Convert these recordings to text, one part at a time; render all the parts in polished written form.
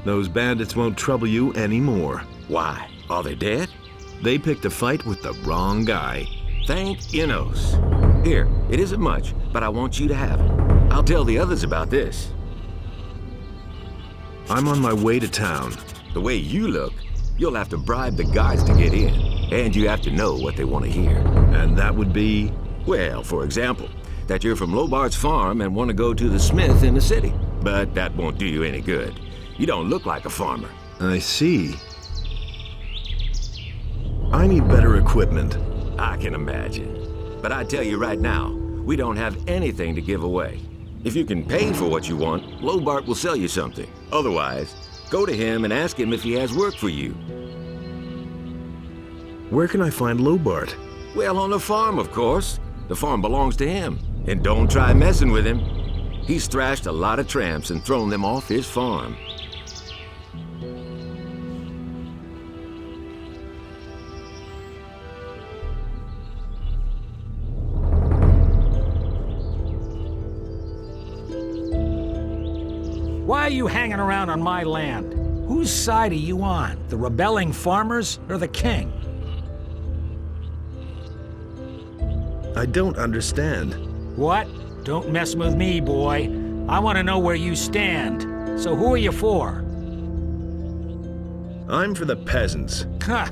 Those bandits won't trouble you anymore. Why? Are they dead? They picked a fight with the wrong guy. Thank Innos. Here, it isn't much, but I want you to have it. I'll tell the others about this. I'm on my way to town. The way you look, you'll have to bribe the guards to get in. And you have to know what they want to hear. And that would be? Well, for example, that you're from Lobart's farm and want to go to the smith in the city. But that won't do you any good. You don't look like a farmer. I see. I need better equipment. I can imagine. But I tell you right now, we don't have anything to give away. If you can pay for what you want, Lobart will sell you something. Otherwise, go to him and ask him if he has work for you. Where can I find Lobart? Well, on the farm, of course. The farm belongs to him. And don't try messing with him. He's thrashed a lot of tramps and thrown them off his farm. Why are you hanging around on my land? Whose side are you on? The rebelling farmers or the king? I don't understand. What? Don't mess with me, boy. I want to know where you stand. So who are you for? I'm for the peasants. Ha!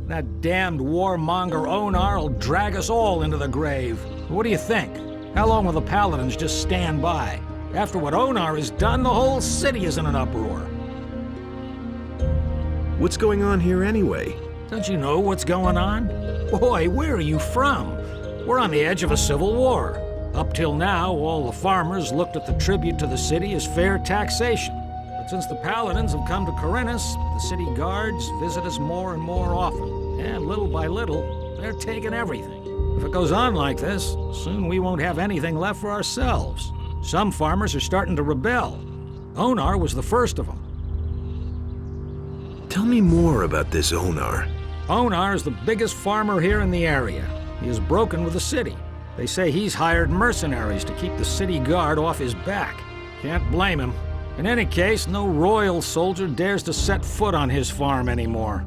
That damned warmonger Onar will drag us all into the grave. What do you think? How long will the paladins just stand by? After what Onar has done, the whole city is in an uproar. What's going on here anyway? Don't you know what's going on? Boy, where are you from? We're on the edge of a civil war. Up till now, all the farmers looked at the tribute to the city as fair taxation. But since the paladins have come to Corinthus, the city guards visit us more and more often. And little by little, they're taking everything. If it goes on like this, soon we won't have anything left for ourselves. Some farmers are starting to rebel. Onar was the first of them. Tell me more about this Onar. Onar is the biggest farmer here in the area. He is broken with the city. They say he's hired mercenaries to keep the city guard off his back. Can't blame him. In any case, no royal soldier dares to set foot on his farm anymore.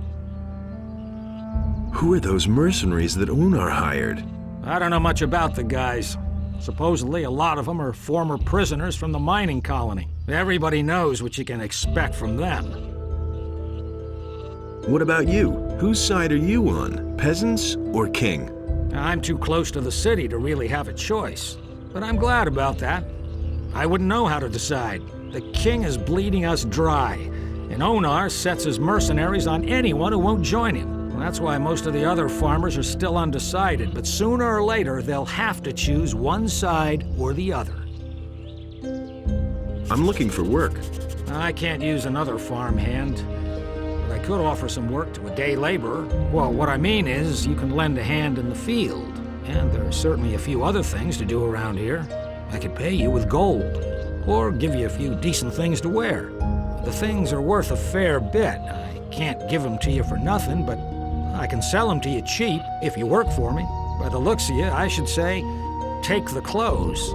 Who are those mercenaries that Onar hired? I don't know much about the guys. Supposedly, a lot of them are former prisoners from the mining colony. Everybody knows what you can expect from them. What about you? Whose side are you on? Peasants or king? I'm too close to the city to really have a choice. But I'm glad about that. I wouldn't know how to decide. The king is bleeding us dry, and Onar sets his mercenaries on anyone who won't join him. That's why most of the other farmers are still undecided, but sooner or later they'll have to choose one side or the other. I'm looking for work. I can't use another farmhand, but I could offer some work to a day laborer. Well, what I mean is, you can lend a hand in the field, and there are certainly a few other things to do around here. I could pay you with gold, or give you a few decent things to wear. The things are worth a fair bit. I can't give them to you for nothing, but I can sell them to you cheap if you work for me. By the looks of you, I should say, take the clothes.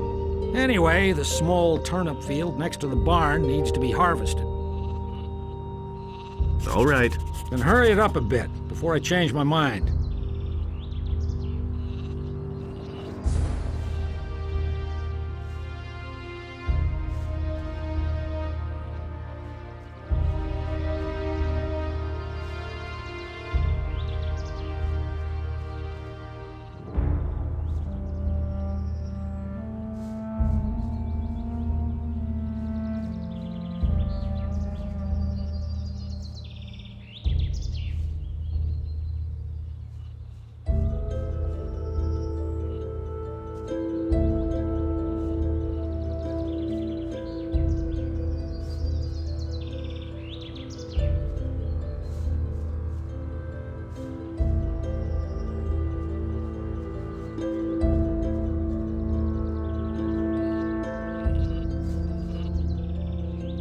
Anyway, the small turnip field next to the barn needs to be harvested. All right. Then hurry it up a bit before I change my mind.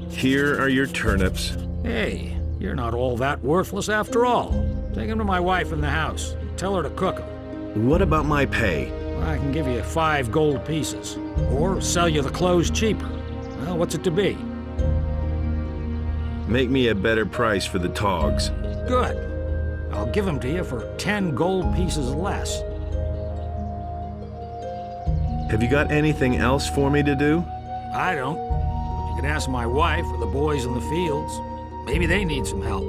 Here are your turnips. Hey, you're not all that worthless after all. Take them to my wife in the house. Tell her to cook them. What about my pay? I can give you 5 gold pieces. Or sell you the clothes cheaper. Well, what's it to be? Make me a better price for the togs. Good. I'll give them to you for 10 gold pieces less. Have you got anything else for me to do? I don't. But you can ask my wife or the boys in the fields. Maybe they need some help.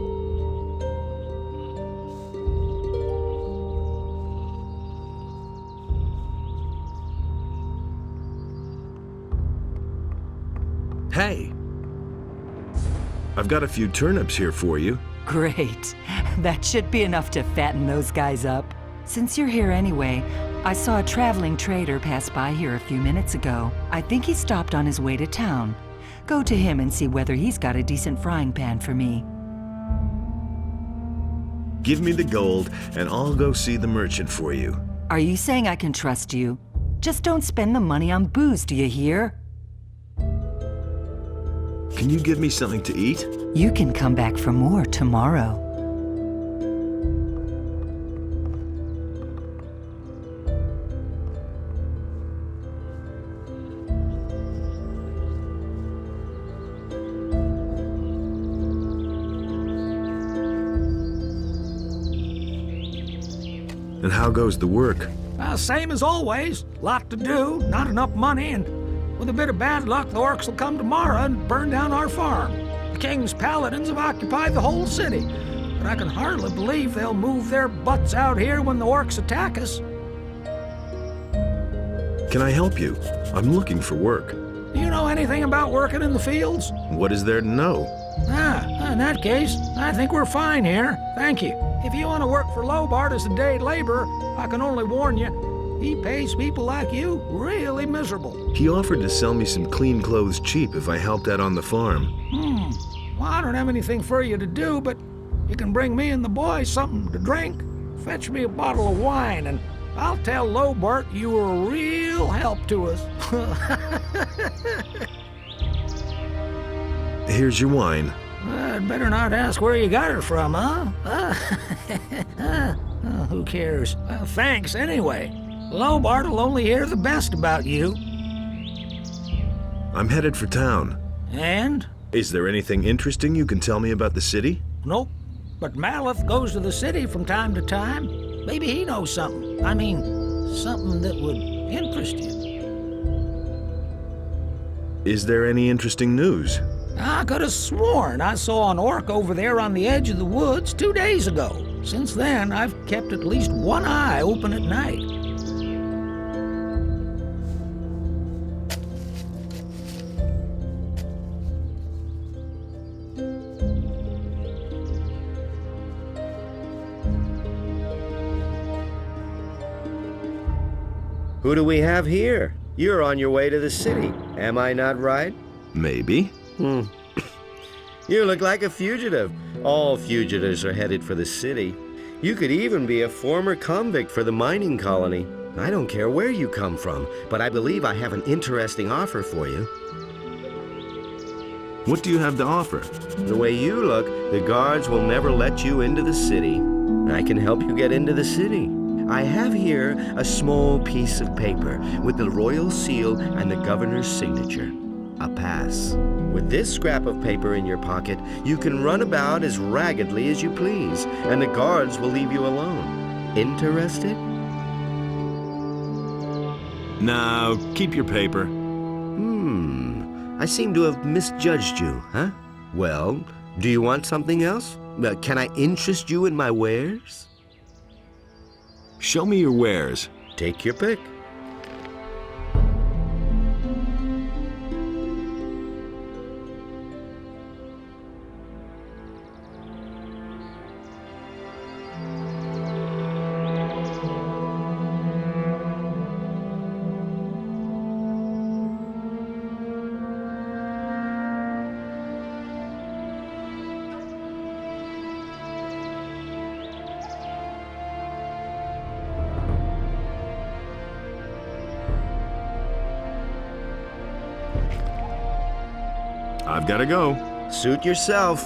Hey! I've got a few turnips here for you. Great. That should be enough to fatten those guys up. Since you're here anyway, I saw a traveling trader pass by here a few minutes ago. I think he stopped on his way to town. Go to him and see whether he's got a decent frying pan for me. Give me the gold, and I'll go see the merchant for you. Are you saying I can trust you? Just don't spend the money on booze, do you hear? Can you give me something to eat? You can come back for more tomorrow. And how goes the work? Same as always. Lot to do, not enough money, and with a bit of bad luck, the orcs will come tomorrow and burn down our farm. The king's paladins have occupied the whole city, but I can hardly believe they'll move their butts out here when the orcs attack us. Can I help you? I'm looking for work. Do you know anything about working in the fields? What is there to know? In that case, I think we're fine here. Thank you. If you want to work for Lobart as a day laborer, I can only warn you, he pays people like you really miserable. He offered to sell me some clean clothes cheap if I helped out on the farm. Well, I don't have anything for you to do, but you can bring me and the boys something to drink. Fetch me a bottle of wine, and I'll tell Lobart you were a real help to us. Here's your wine. I'd better not ask where you got it from, huh? Who cares? Thanks anyway. Lobart will only hear the best about you. I'm headed for town. And? Is there anything interesting you can tell me about the city? Nope. But Maleth goes to the city from time to time. Maybe he knows something. I mean, something that would interest you. Is there any interesting news? I could have sworn I saw an orc over there on the edge of the woods 2 days ago. Since then, I've kept at least one eye open at night. Who do we have here? You're on your way to the city, am I not right? Maybe. You look like a fugitive. All fugitives are headed for the city. You could even be a former convict for the mining colony. I don't care where you come from, but I believe I have an interesting offer for you. What do you have to offer? The way you look, the guards will never let you into the city. I can help you get into the city. I have here a small piece of paper with the royal seal and the governor's signature. A pass. With this scrap of paper in your pocket, you can run about as raggedly as you please, and the guards will leave you alone. Interested? No, keep your paper. I seem to have misjudged you, huh? Well, do you want something else? Can I interest you in my wares? Show me your wares. Take your pick. I've got to go. Suit yourself.